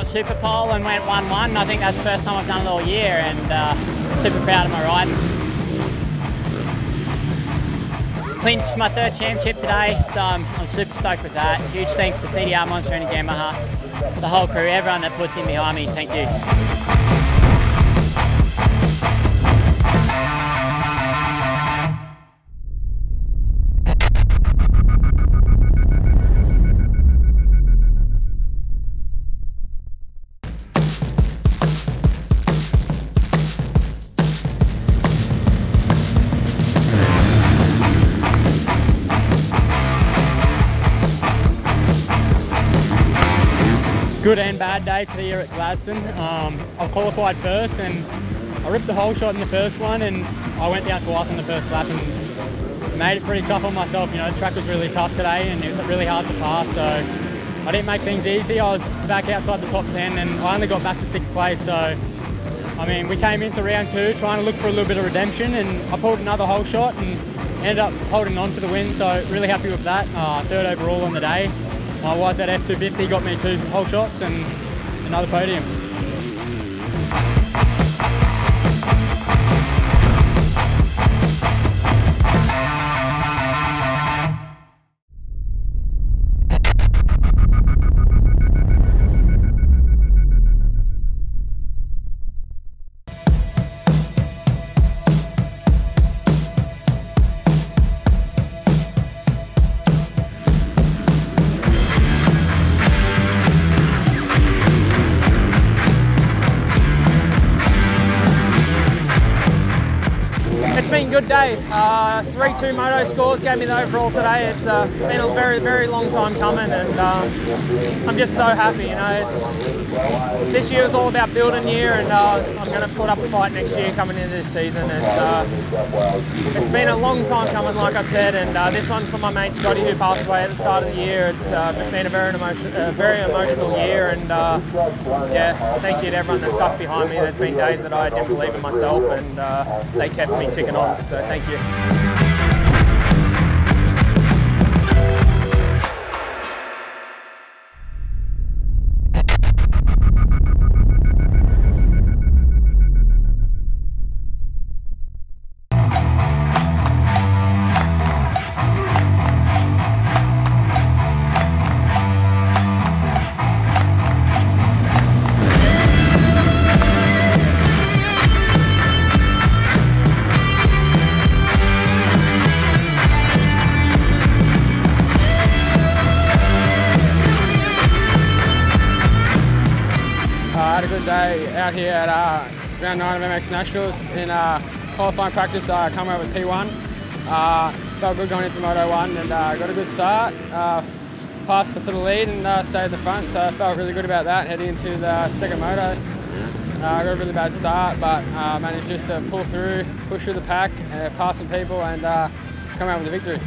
the super pole and went 1-1. I think that's the first time I've done it all year, and super proud of my ride. Clinched my 3rd championship today, so I'm super stoked with that. Huge thanks to CDR Monster and Yamaha, the whole crew, everyone that puts in behind me. Thank you. Good and bad day today here at Gladstone. I qualified first and I ripped the whole shot in the first one, and I went down twice on the first lap and made it pretty tough on myself. You know, the track was really tough today and it was really hard to pass, so I didn't make things easy. I was back outside the top 10 and I only got back to 6th place, so I mean, we came into round 2 trying to look for a little bit of redemption, and I pulled another whole shot and ended up holding on for the win, so really happy with that. 3rd overall on the day. I was at F250, got me 2 whole shots and another podium. It's been a good day. 3-2 moto scores gave me the overall today. It's been a very, very long time coming, and I'm just so happy. You know, this year was all about building year, and I'm going to put up a fight next year coming into this season. It's been a long time coming, like I said, and this one's from my mate Scotty, who passed away at the start of the year. It's been a very emotional year, and yeah, thank you to everyone that stuck behind me. There's been days that I didn't believe in myself, and they kept me ticking on, so thank you. Had a good day out here at round 9 of MX Nationals. In qualifying practice, I come out with P1. Felt good going into Moto 1 and got a good start. Passed for the lead and stayed at the front, so I felt really good about that heading into the 2nd moto. I got a really bad start, but managed just to pull through, push through the pack, pass some people and come out with a victory.